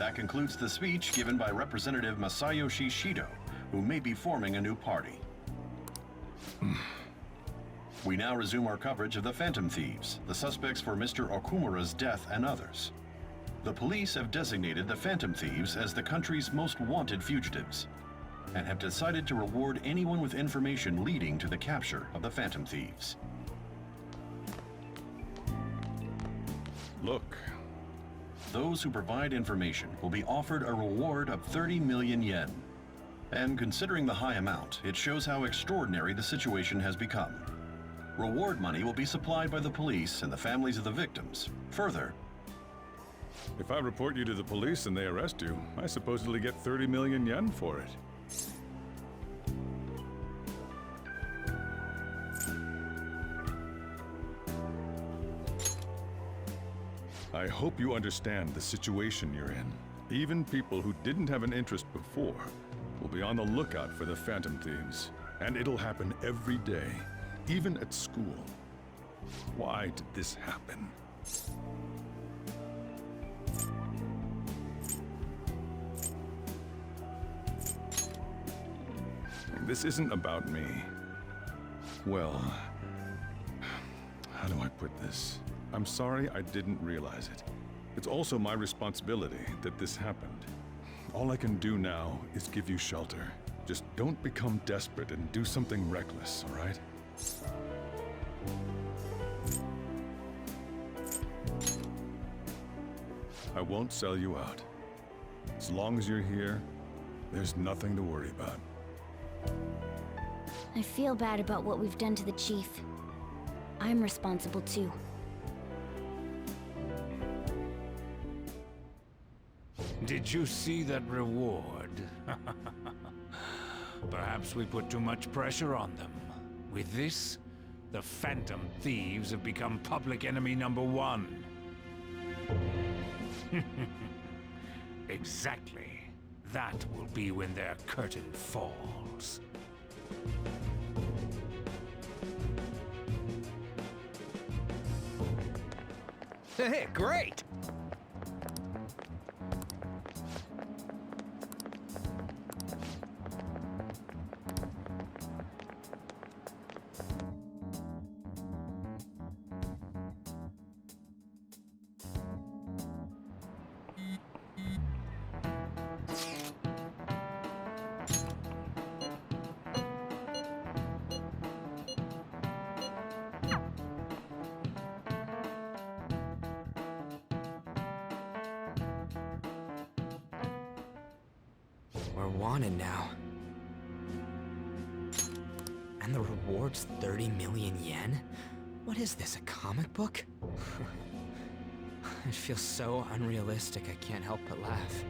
That concludes the speech given by Representative Masayoshi Shido, who may be forming a new party. We now resume our coverage of the Phantom Thieves, the suspects for Mr. Okumura's death and others. The police have designated the Phantom Thieves as the country's most wanted fugitives, and have decided to reward anyone with information leading to the capture of the Phantom Thieves. Look. Those who provide information will be offered a reward of 30 million yen. And considering the high amount, it shows how extraordinary the situation has become. Reward money will be supplied by the police and the families of the victims. Further, If I report you to the police and they arrest you, I supposedly get 30 million yen for it. I hope you understand the situation you're in. Even people who didn't have an interest before will be on the lookout for the Phantom Thieves. And it'll happen every day, even at school. Why did this happen? This isn't about me. Well, how do I put this? I'm sorry I didn't realize it. It's also my responsibility that this happened. All I can do now is give you shelter. Just don't become desperate and do something reckless, all right? I won't sell you out. As long as you're here, there's nothing to worry about. I feel bad about what we've done to the chief. I'm responsible too. Did you see that reward? Perhaps we put too much pressure on them. With this, the Phantom Thieves have become public enemy #1. Exactly. That will be when their curtain falls. Hey, great! We're wanted now. And the reward's 30 million yen? What is this, a comic book? It feels so unrealistic, I can't help but laugh.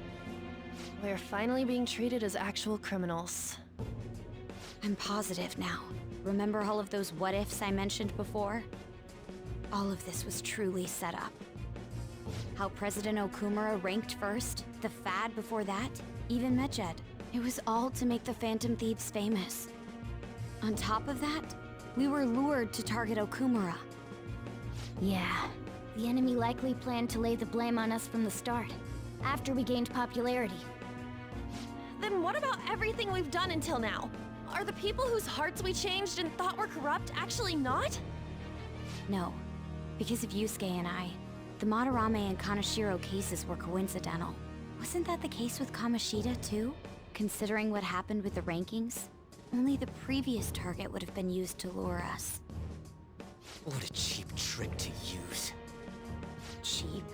We're finally being treated as actual criminals. I'm positive now. Remember all of those what-ifs I mentioned before? All of this was truly set up. How President Okumura ranked first, the fad before that, even Medjed. It was all to make the Phantom Thieves famous. On top of that, we were lured to target Okumura. Yeah, the enemy likely planned to lay the blame on us from the start, after we gained popularity. Then what about everything we've done until now? Are the people whose hearts we changed and thought were corrupt actually not? No, because of Yusuke and I, the Madarame and Kaneshiro cases were coincidental. Wasn't that the case with Kamoshida too? Considering what happened with the rankings, only the previous target would have been used to lure us. What a cheap trick to use. Cheap?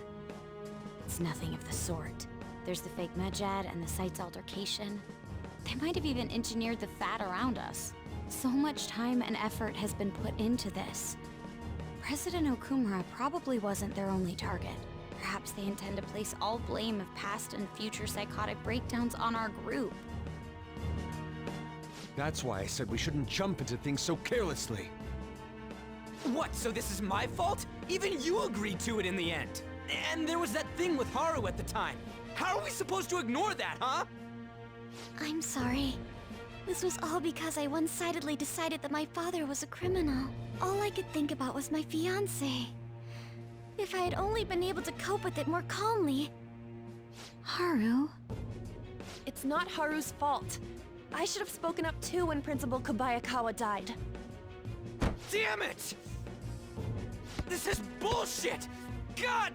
It's nothing of the sort. There's the fake Medjed and the site's altercation. They might have even engineered the fad around us. So much time and effort has been put into this. President Okumura probably wasn't their only target. Perhaps they intend to place all blame of past and future psychotic breakdowns on our group. That's why I said we shouldn't jump into things so carelessly. What, so this is my fault? Even you agreed to it in the end. And there was that thing with Haru at the time. How are we supposed to ignore that, huh? I'm sorry. This was all because I one-sidedly decided that my father was a criminal. All I could think about was my fiancé. If I had only been able to cope with it more calmly. Haru? It's not Haru's fault. I should have spoken up too when Principal Kobayakawa died. Damn it! This is bullshit! God!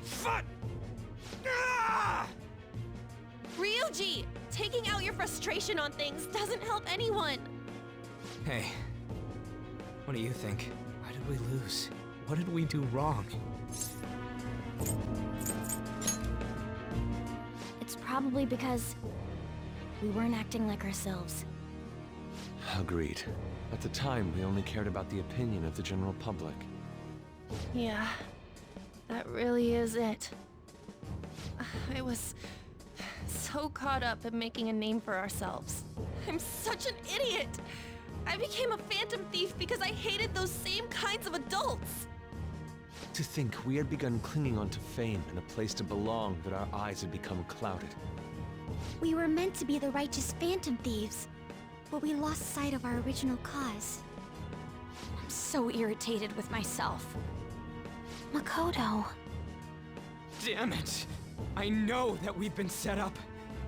Fuck! Ah! Ryuji! Taking out your frustration on things doesn't help anyone! Hey, what do you think? Why did we lose? What did we do wrong? It's probably because we weren't acting like ourselves. Agreed. At the time, we only cared about the opinion of the general public. Yeah, that really is it. I was so caught up in making a name for ourselves. I'm such an idiot! I became a phantom thief because I hated those same kinds of adults! To think we had begun clinging onto fame and a place to belong, that our eyes had become clouded. We were meant to be the righteous phantom thieves, but we lost sight of our original cause. I'm so irritated with myself. Makoto. Damn it! I know that we've been set up,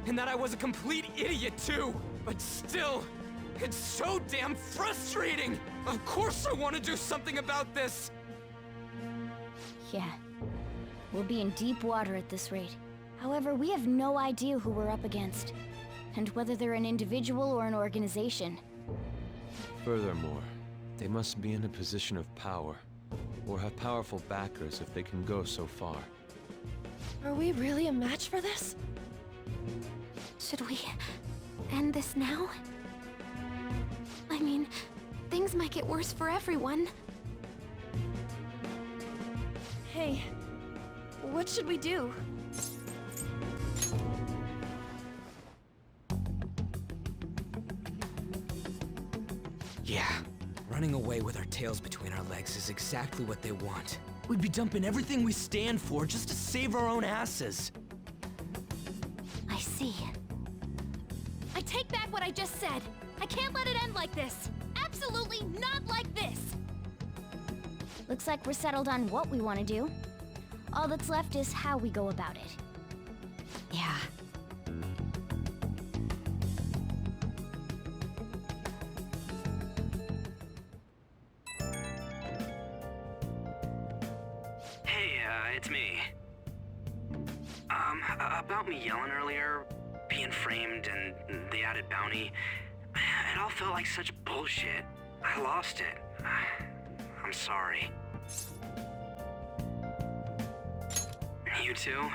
and that I was a complete idiot too! But still, it's so damn frustrating! Of course I want to do something about this! Yeah. We'll be in deep water at this rate. However, we have no idea who we're up against, and whether they're an individual or an organization. Furthermore, they must be in a position of power, or have powerful backers if they can go so far. Are we really a match for this? Should we end this now? I mean, things might get worse for everyone. Hey, what should we do? Yeah, running away with our tails between our legs is exactly what they want. We'd be dumping everything we stand for just to save our own asses. I see. I take back what I just said. I can't let it end like this. Absolutely not like this. Looks like we're settled on what we want to do. All that's left is how we go about it. Yeah. Hey, it's me. About me yelling earlier, being framed, and the added bounty, it all felt like such bullshit. I lost it. I'm sorry. You too?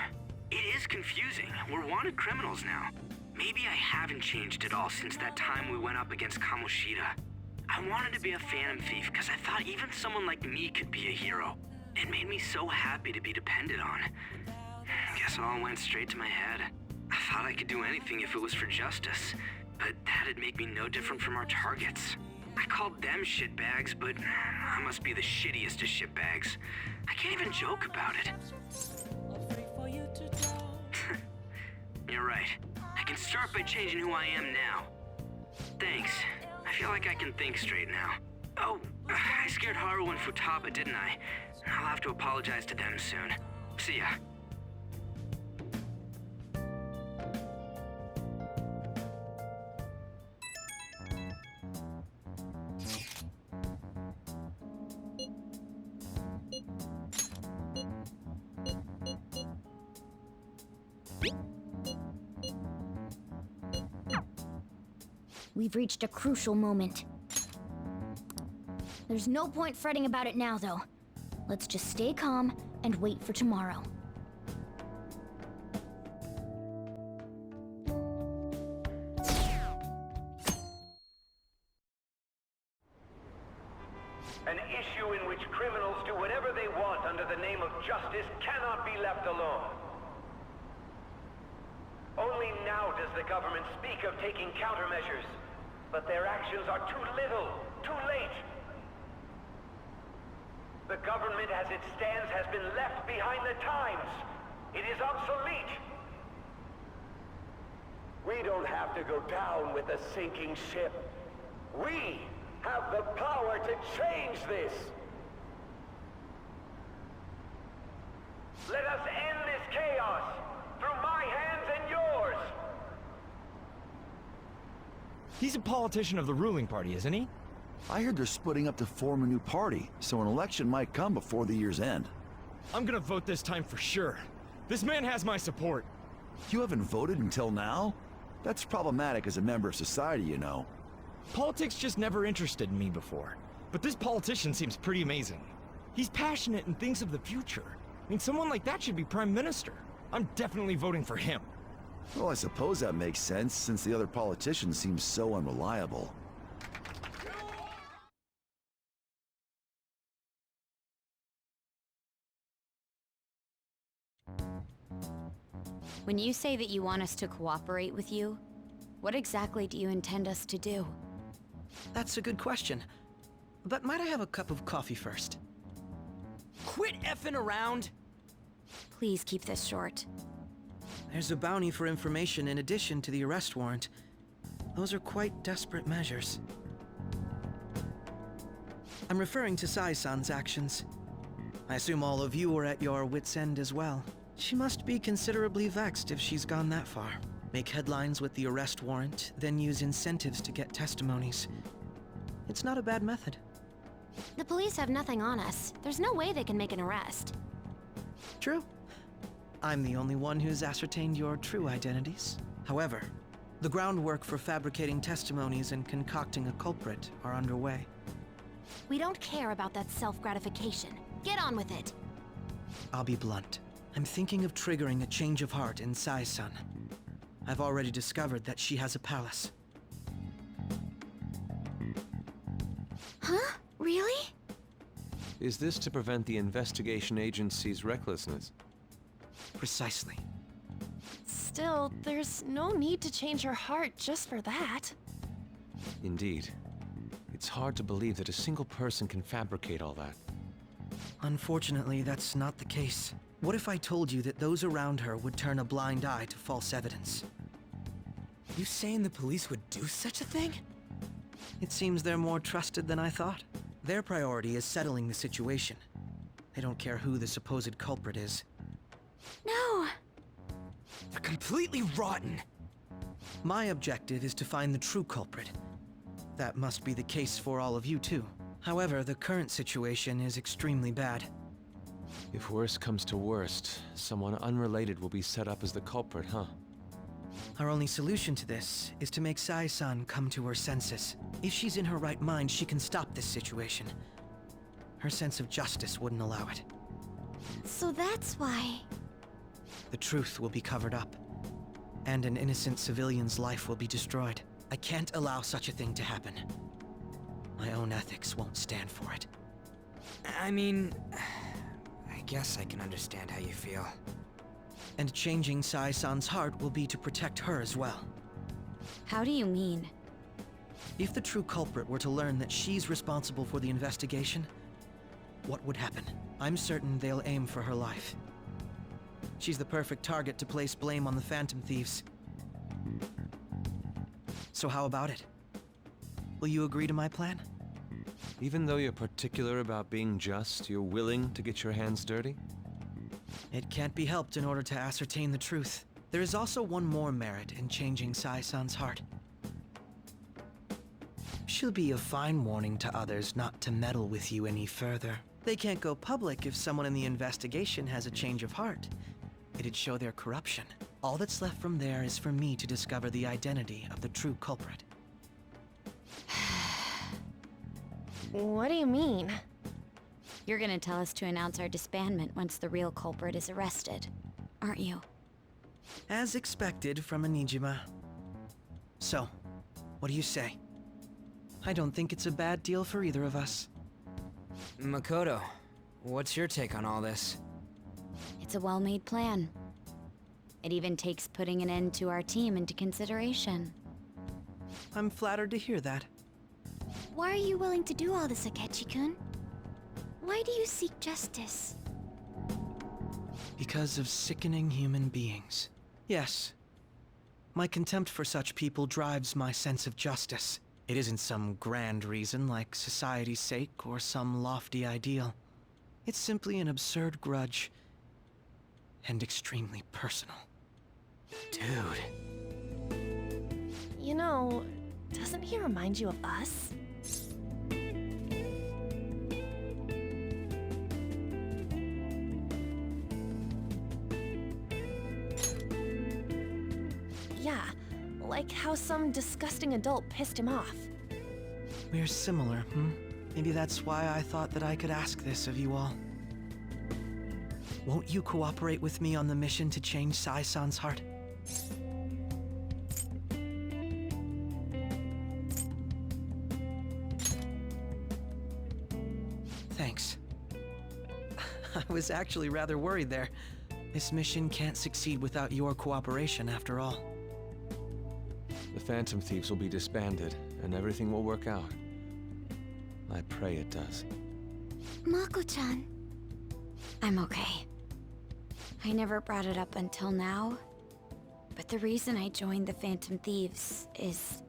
It is confusing. We're wanted criminals now. Maybe I haven't changed at all since that time we went up against Kamoshida. I wanted to be a phantom thief because I thought even someone like me could be a hero. It made me so happy to be depended on. Guess it all went straight to my head. I thought I could do anything if it was for justice, but that'd make me no different from our targets. I called them shitbags, but I must be the shittiest of shitbags. I can't even joke about it. You're right. I can start by changing who I am now. Thanks. I feel like I can think straight now. Oh, I scared Haru and Futaba, didn't I? I'll have to apologize to them soon. See ya. We've reached a crucial moment. There's no point fretting about it now, though. Let's just stay calm and wait for tomorrow. An issue in which criminals do whatever they want under the name of justice cannot be left alone. Only now does the government speak of taking countermeasures, but their actions are too little, too late. The government as it stands has been left behind the times. It is obsolete. We don't have to go down with the sinking ship. We have the power to change this. Let us end this chaos through He's a politician of the ruling party, isn't he? I heard they're splitting up to form a new party, so an election might come before the year's end. I'm gonna vote this time for sure. This man has my support. You haven't voted until now? That's problematic as a member of society, you know. Politics just never interested me before. But this politician seems pretty amazing. He's passionate and thinks of the future. I mean, someone like that should be prime minister. I'm definitely voting for him. Well, I suppose that makes sense, since the other politicians seem so unreliable. When you say that you want us to cooperate with you, what exactly do you intend us to do? That's a good question. But might I have a cup of coffee first? Quit effing around! Please keep this short. There's a bounty for information in addition to the arrest warrant. Those are quite desperate measures. I'm referring to Sai-san's actions. I assume all of you are at your wits' end as well. She must be considerably vexed if she's gone that far. Make headlines with the arrest warrant, then use incentives to get testimonies. It's not a bad method. The police have nothing on us. There's no way they can make an arrest. True. I'm the only one who's ascertained your true identities. However, the groundwork for fabricating testimonies and concocting a culprit are underway. We don't care about that self-gratification. Get on with it. I'll be blunt. I'm thinking of triggering a change of heart in Sai-san. I've already discovered that she has a palace. Huh? Really? Is this to prevent the investigation agency's recklessness? Precisely. Still, there's no need to change her heart just for that. Indeed. It's hard to believe that a single person can fabricate all that. Unfortunately, that's not the case. What if I told you that those around her would turn a blind eye to false evidence? You saying the police would do such a thing? It seems they're more trusted than I thought. Their priority is settling the situation. They don't care who the supposed culprit is. No! They're completely rotten! My objective is to find the true culprit. That must be the case for all of you too. However, the current situation is extremely bad. If worst comes to worst, someone unrelated will be set up as the culprit, huh? Our only solution to this is to make Sai-san come to her senses. If she's in her right mind, she can stop this situation. Her sense of justice wouldn't allow it. So that's why... The truth will be covered up, and an innocent civilian's life will be destroyed. I can't allow such a thing to happen. My own ethics won't stand for it. I mean... I guess I can understand how you feel. And changing Sai-san's heart will be to protect her as well. How do you mean? If the true culprit were to learn that she's responsible for the investigation, what would happen? I'm certain they'll aim for her life. She's the perfect target to place blame on the Phantom Thieves. So how about it? Will you agree to my plan? Even though you're particular about being just, you're willing to get your hands dirty? It can't be helped in order to ascertain the truth. There is also one more merit in changing Sai-san's heart. She'll be a fine warning to others not to meddle with you any further. They can't go public if someone in the investigation has a change of heart. It'd show their corruption. All that's left from there is for me to discover the identity of the true culprit. What do you mean? You're gonna tell us to announce our disbandment once the real culprit is arrested, aren't you? As expected from a Nijima. So, what do you say? I don't think it's a bad deal for either of us. Makoto, what's your take on all this? It's a well-made plan. It even takes putting an end to our team into consideration. I'm flattered to hear that. Why are you willing to do all this, Akechi-kun? Why do you seek justice? Because of sickening human beings. Yes. My contempt for such people drives my sense of justice. It isn't some grand reason like society's sake or some lofty ideal. It's simply an absurd grudge. And extremely personal. Dude. You know, doesn't he remind you of us? Yeah, like how some disgusting adult pissed him off. We're similar, Maybe that's why I thought that I could ask this of you all. Won't you cooperate with me on the mission to change Sai-san's heart? Thanks. I was actually rather worried there. This mission can't succeed without your cooperation, after all. The Phantom Thieves will be disbanded, and everything will work out. I pray it does. Mako-chan. I'm okay. I never brought it up until now, but the reason I joined the Phantom Thieves is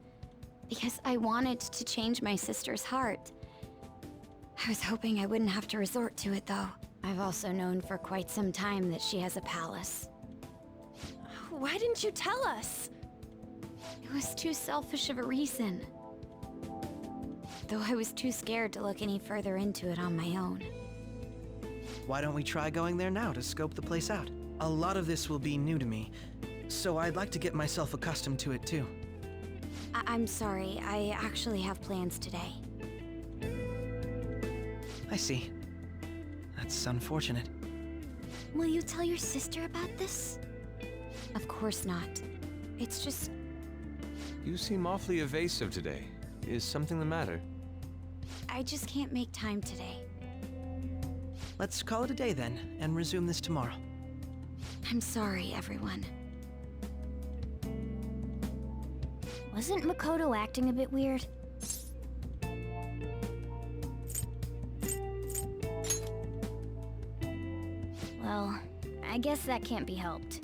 because I wanted to change my sister's heart. I was hoping I wouldn't have to resort to it, though. I've also known for quite some time that she has a palace. Why didn't you tell us? It was too selfish of a reason. Though I was too scared to look any further into it on my own. Why don't we try going there now to scope the place out? A lot of this will be new to me, so I'd like to get myself accustomed to it too. I'm sorry, I actually have plans today. I see. That's unfortunate. Will you tell your sister about this? Of course not. It's just... You seem awfully evasive today. Is something the matter? I just can't make time today. Let's call it a day then, and resume this tomorrow. I'm sorry, everyone. Wasn't Makoto acting a bit weird? Well, I guess that can't be helped.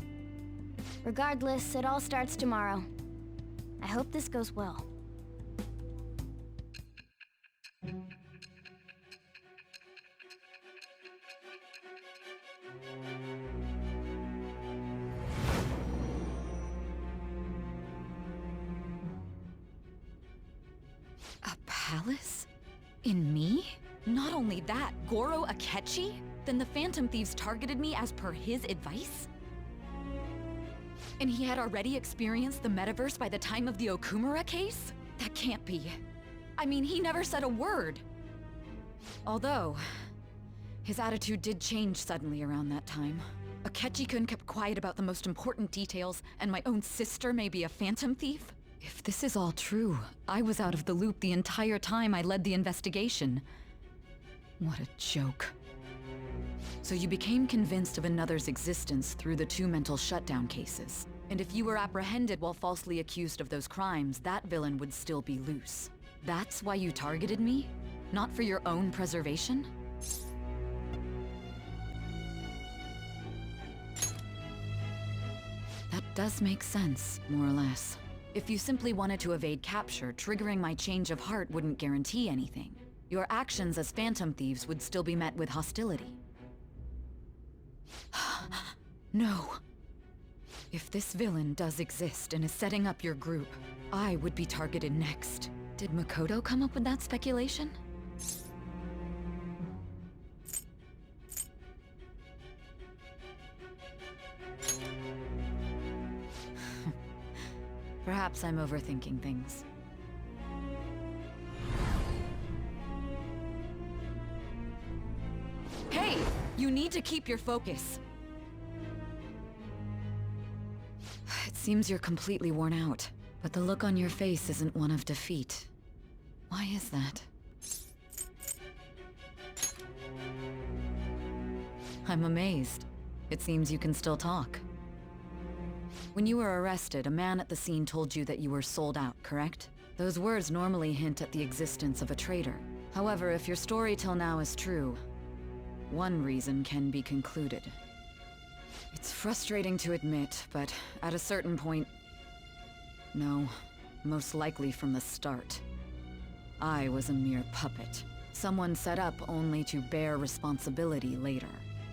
Regardless, it all starts tomorrow. I hope this goes well. A palace? In me? Not only that, Goro Akechi? Then the Phantom Thieves targeted me as per his advice? And he had already experienced the metaverse by the time of the Okumura case? That can't be. I mean, he never said a word. Although, his attitude did change suddenly around that time. Akechi-kun kept quiet about the most important details, and my own sister may be a Phantom Thief? If this is all true, I was out of the loop the entire time I led the investigation. What a joke. So you became convinced of another's existence through the 2 mental shutdown cases. And if you were apprehended while falsely accused of those crimes, that villain would still be loose. That's why you targeted me? Not for your own preservation? That does make sense, more or less. If you simply wanted to evade capture, triggering my change of heart wouldn't guarantee anything. Your actions as Phantom Thieves would still be met with hostility. No. If this villain does exist and is setting up your group, I would be targeted next. Did Makoto come up with that speculation? Perhaps I'm overthinking things. Hey! You need to keep your focus. It seems you're completely worn out, but the look on your face isn't one of defeat. Why is that? I'm amazed. It seems you can still talk. When you were arrested, a man at the scene told you that you were sold out, correct? Those words normally hint at the existence of a traitor. However, if your story till now is true, one reason can be concluded. It's frustrating to admit, but at a certain point... No, most likely from the start. I was a mere puppet. Someone set up only to bear responsibility later.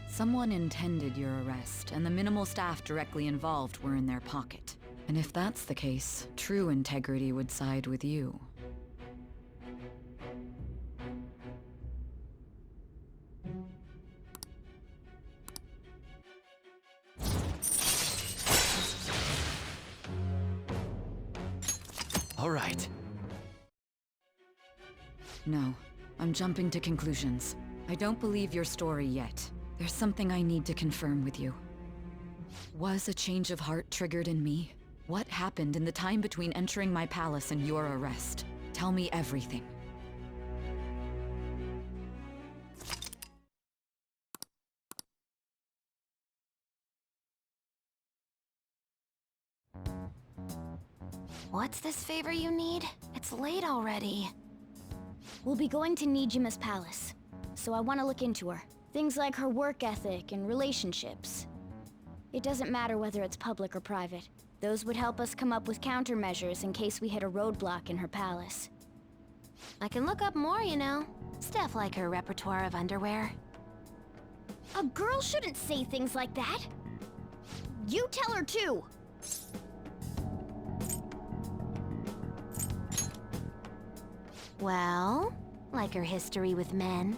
Someone intended your arrest, and the minimal staff directly involved were in their pocket. And if that's the case, true integrity would side with you. All right. No, I'm jumping to conclusions. I don't believe your story yet. There's something I need to confirm with you. Was a change of heart triggered in me? What happened in the time between entering my palace and your arrest? Tell me everything. What's this favor you need? It's late already. We'll be going to Nijima's palace, so I want to look into her. Things like her work ethic and relationships. It doesn't matter whether it's public or private. Those would help us come up with countermeasures in case we hit a roadblock in her palace. I can look up more, you know. Stuff like her repertoire of underwear. A girl shouldn't say things like that. You tell her too. Well, like her history with men.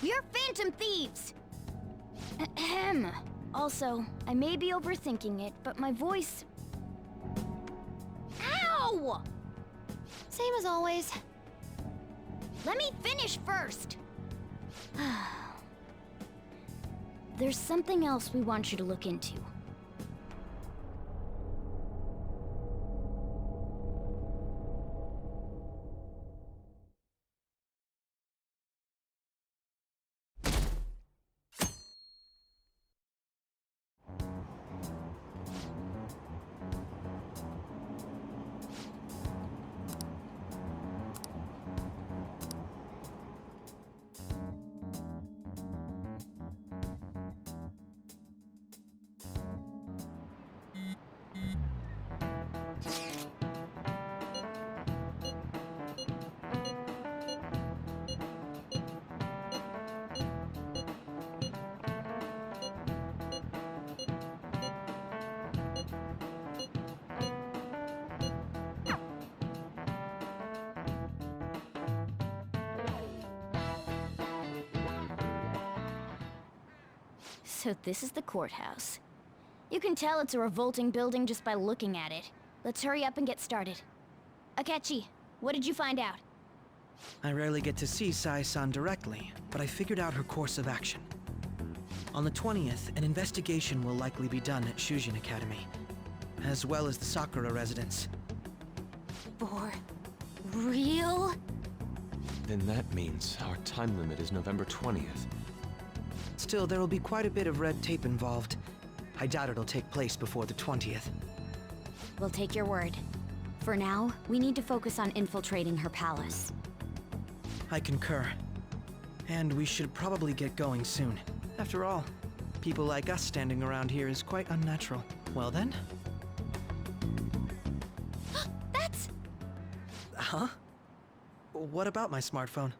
We're phantom thieves! Ahem. Also, I may be overthinking it, but my voice... Ow! Same as always. Let me finish first! There's something else we want you to look into. So this is the courthouse. You can tell it's a revolting building just by looking at it. Let's hurry up and get started. Akechi, what did you find out? I rarely get to see Sai-san directly, but I figured out her course of action. On the 20th, an investigation will likely be done at Shujin Academy, as well as the Sakura residence. For real? Then that means our time limit is November 20th. Still, there will be quite a bit of red tape involved. I doubt it'll take place before the 20th. We'll take your word. For now, we need to focus on infiltrating her palace. I concur. And we should probably get going soon. After all, people like us standing around here is quite unnatural. Well then? That's... Huh? What about my smartphone?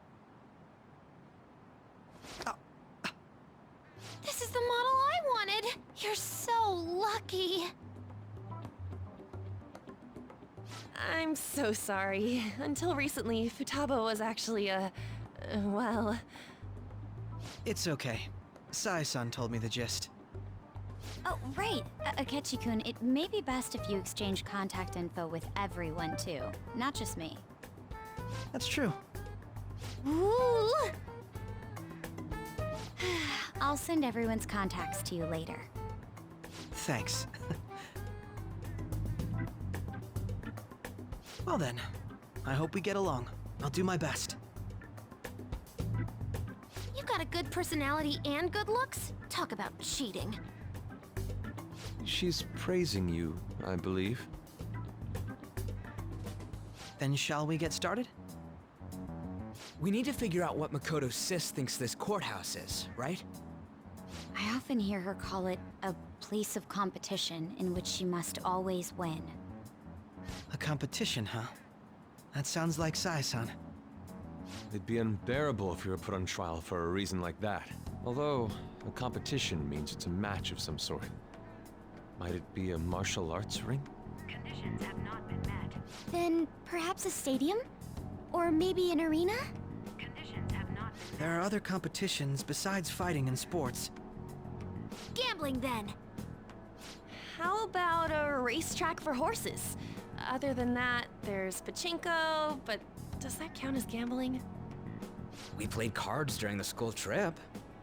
This is the model I wanted! You're so lucky! I'm so sorry. Until recently, Futaba was actually well... It's okay. Sai-san told me the gist. Oh, right. Akechi-kun, it may be best if you exchange contact info with everyone, too. Not just me. That's true. Ooh! I'll send everyone's contacts to you later. Thanks. Well then, I hope we get along. I'll do my best. You've got a good personality and good looks? Talk about cheating. She's praising you, I believe. Then shall we get started? We need to figure out what Makoto's sis thinks this courthouse is, right? I often hear her call it a place of competition in which she must always win. A competition, huh? That sounds like Sai-san. It'd be unbearable if you were put on trial for a reason like that. Although, a competition means it's a match of some sort. Might it be a martial arts ring? Conditions have not been met. Then perhaps a stadium? Or maybe an arena? Conditions have not been met. There are other competitions besides fighting and sports. Gambling, then. How about a racetrack for horses? Other than that, there's pachinko, but does that count as gambling? We played cards during the school trip.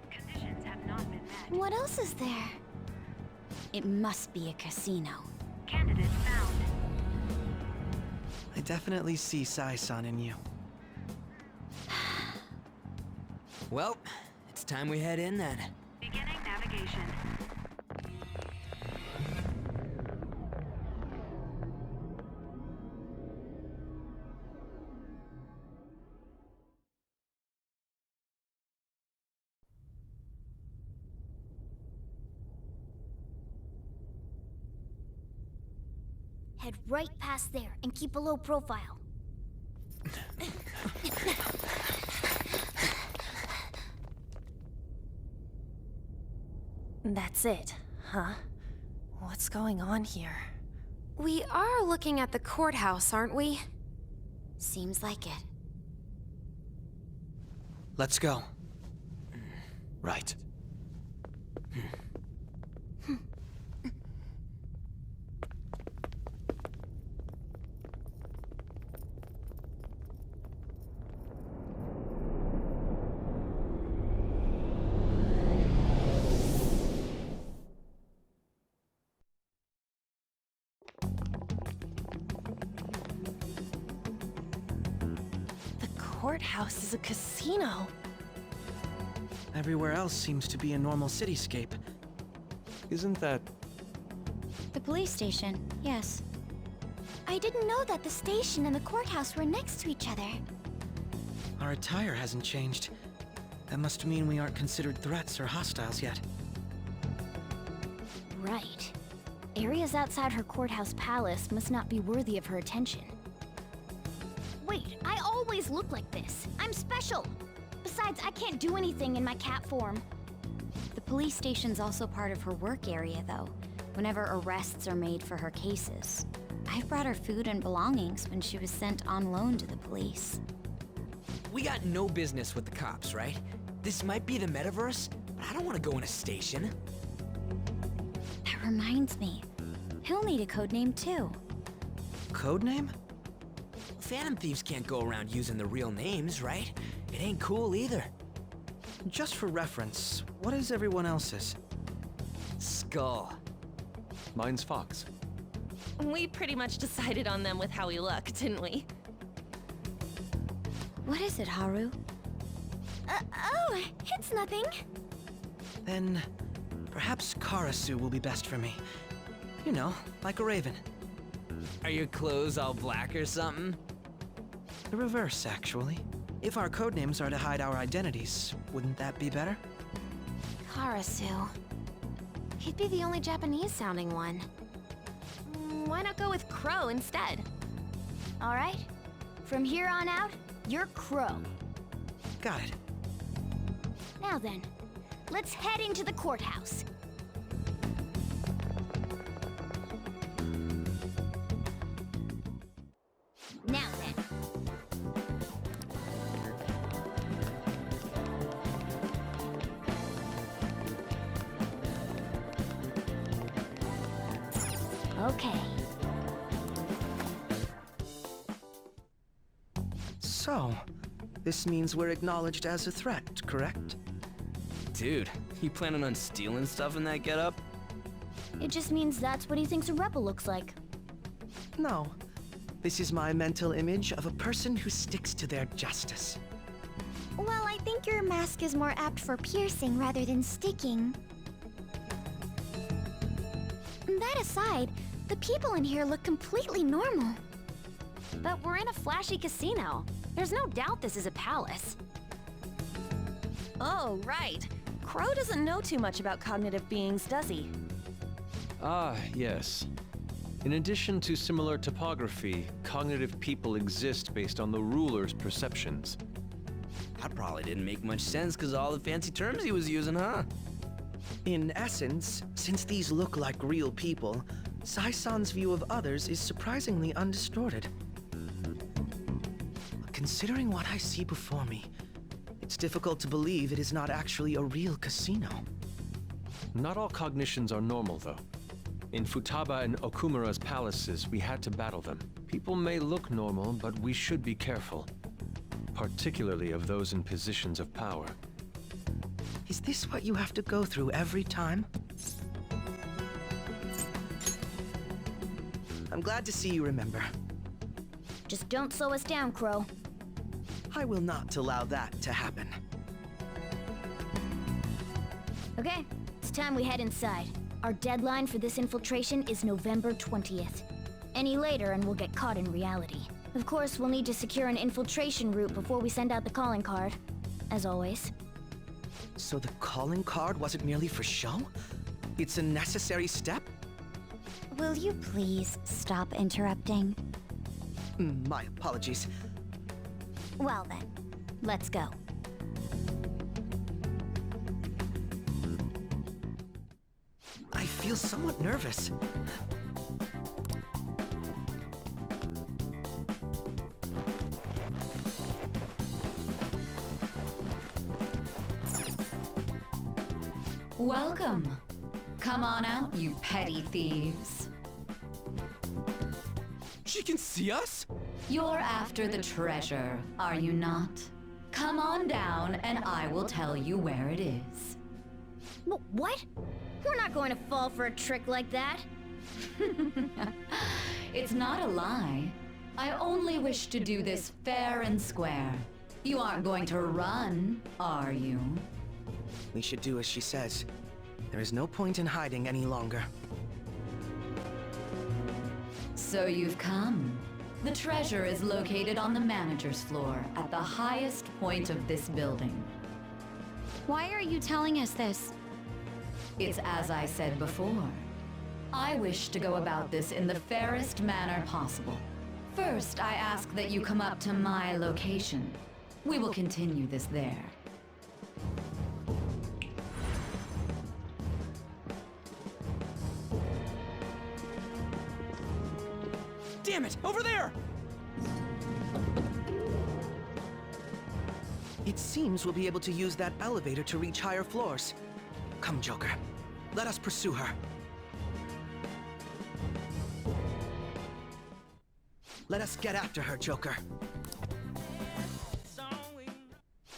Conditions have not been met. What else is there? It must be a casino. Candidate found. I definitely see Sai-san in you. Well, it's time we head in then. Beginning navigation. Head right past there and keep a low profile. That's it, huh? What's going on here? We are looking at the courthouse, aren't we? Seems like it. Let's go. Right. The courthouse is a casino. Everywhere else seems to be a normal cityscape. Isn't that... The police station, yes. I didn't know that the station and the courthouse were next to each other. Our attire hasn't changed. That must mean we aren't considered threats or hostiles yet. Right. Areas outside her courthouse palace must not be worthy of her attention. Wait, I always look like this. I'm special. Besides, I can't do anything in my cat form. The police station's also part of her work area, though, whenever arrests are made for her cases. I've brought her food and belongings when she was sent on loan to the police. We got no business with the cops, right? This might be the metaverse, but I don't want to go in a station. That reminds me. He'll need a code name, too. Codename? Phantom thieves can't go around using their real names, right? It ain't cool either. Just for reference, what is everyone else's? Skull. Mine's Fox. We pretty much decided on them with how we look, didn't we? What is it, Haru? Oh, it's nothing. Then, perhaps Karasu will be best for me. You know, like a raven. Are your clothes all black or something? The reverse, actually. If our codenames are to hide our identities, wouldn't that be better? Karasu. He'd be the only Japanese-sounding one. Why not go with Crow instead? All right. From here on out, you're Crow. Got it. Now then, let's head into the courthouse. Now then. Okay. So, this means we're acknowledged as a threat, correct? Dude, you planning on stealing stuff in that getup? It just means that's what he thinks a rebel looks like. No. This is my mental image of a person who sticks to their justice. Well, I think your mask is more apt for piercing rather than sticking. That aside, the people in here look completely normal. But we're in a flashy casino. There's no doubt this is a palace. Oh, right. Crow doesn't know too much about cognitive beings, does he? Ah, yes. In addition to similar topography, cognitive people exist based on the ruler's perceptions. That probably didn't make much sense because of all the fancy terms he was using, huh? In essence, since these look like real people, Sai-san's view of others is surprisingly undistorted. Considering what I see before me, it's difficult to believe it is not actually a real casino. Not all cognitions are normal, though. In Futaba and Okumura's palaces, we had to battle them. People may look normal, but we should be careful. Particularly of those in positions of power. Is this what you have to go through every time? I'm glad to see you remember. Just don't slow us down, Crow. I will not allow that to happen. Okay, it's time we head inside. Our deadline for this infiltration is November 20th. Any later and we'll get caught in reality. Of course, we'll need to secure an infiltration route before we send out the calling card. As always. So the calling card wasn't merely for show? It's a necessary step? Will you please stop interrupting? My apologies. Well then, let's go. I feel somewhat nervous. Welcome. Come on out, you petty thieves. She can see us? You're after the treasure, are you not? Come on down and I will tell you where it is. What? We're not going to fall for a trick like that. It's not a lie. I only wish to do this fair and square. You aren't going to run, are you? We should do as she says. There is no point in hiding any longer. So you've come. The treasure is located on the manager's floor, at the highest point of this building. Why are you telling us this? It's as I said before. I wish to go about this in the fairest manner possible. First, I ask that you come up to my location. We will continue this there. Damn it! Over there! It seems we'll be able to use that elevator to reach higher floors. Come, Joker. Let us pursue her. Let us get after her, Joker.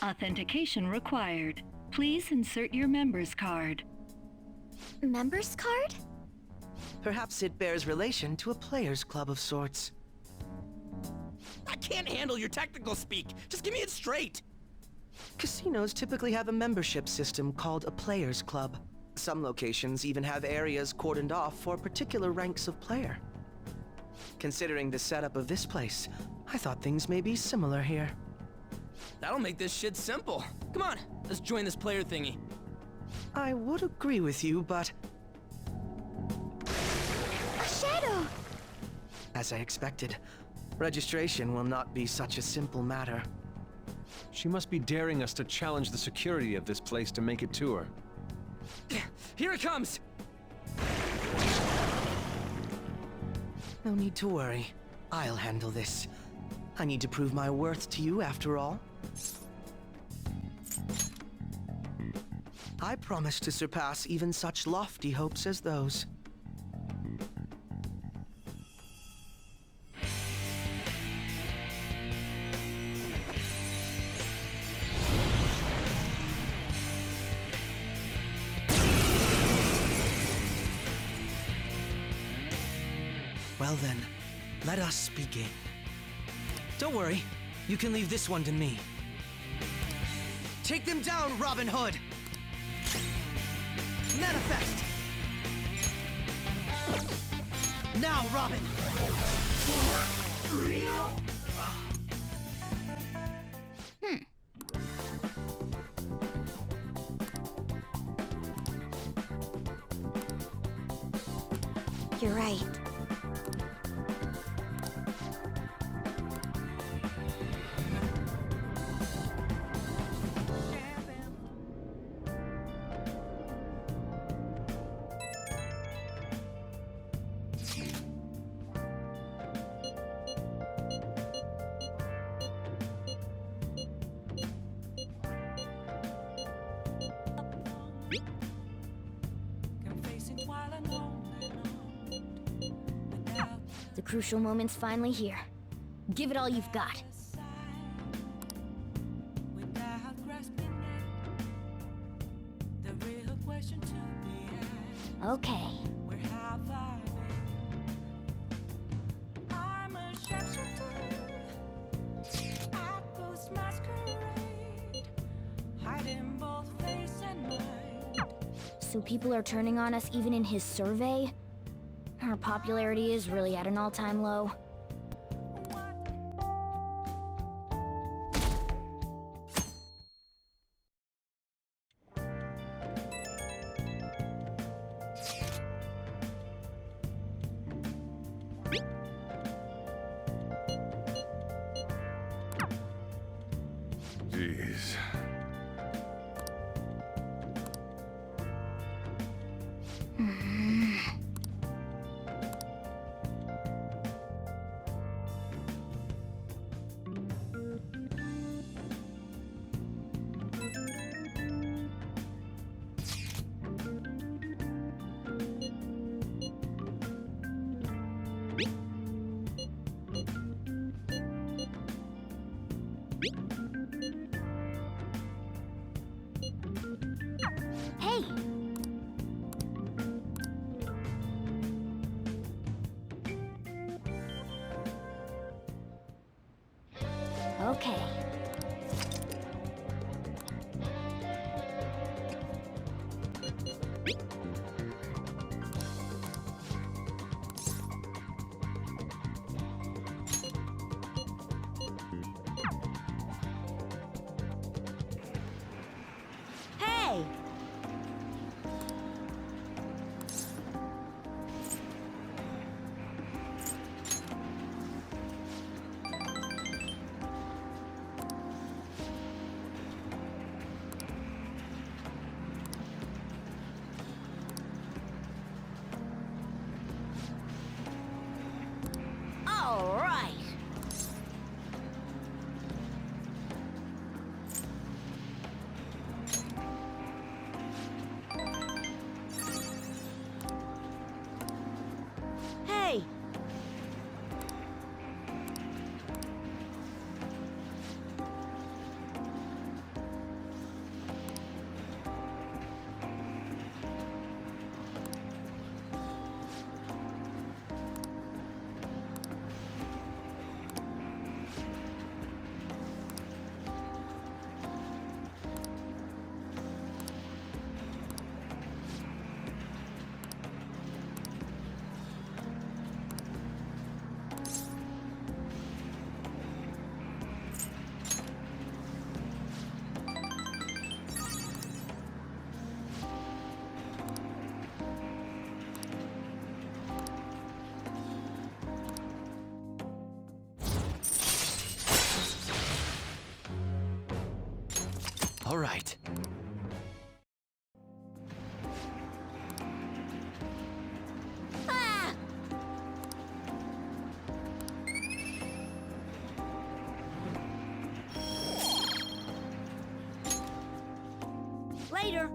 Authentication required. Please insert your member's card. Member's card? Perhaps it bears relation to a players' club of sorts. I can't handle your technical speak. Just give me it straight. Casinos typically have a membership system called a players' club. Some locations even have areas cordoned off for particular ranks of player. Considering the setup of this place, I thought things may be similar here. That'll make this shit simple. Come on, let's join this player thingy. I would agree with you, but... A shadow! As I expected, registration will not be such a simple matter. She must be daring us to challenge the security of this place to make it to her. Here it comes! No need to worry. I'll handle this. I need to prove my worth to you, after all. I promise to surpass even such lofty hopes as those. Well then, let us begin. Don't worry, you can leave this one to me. Take them down, Robin Hood! Manifest! Now, Robin! You're right. The crucial moment's finally here. Give it all you've got. Okay. So people are turning on us even in his survey? Our popularity is really at an all-time low. Jeez. Hey! Okay. Hey! All right. Hey. All right. Ah! Later.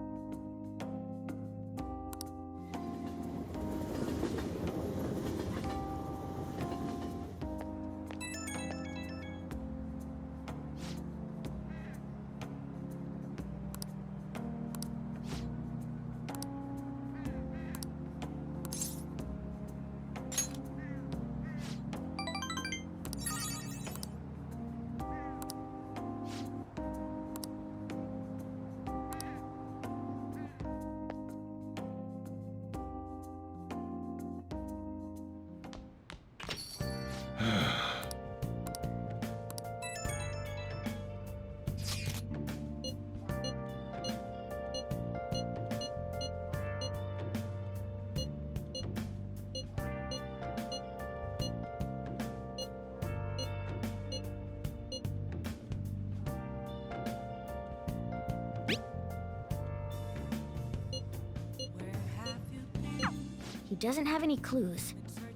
He doesn't have any clues,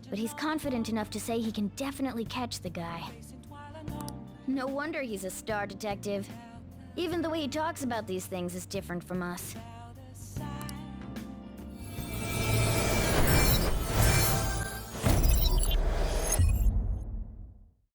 but he's confident enough to say he can definitely catch the guy. No wonder he's a star detective. Even the way he talks about these things is different from us.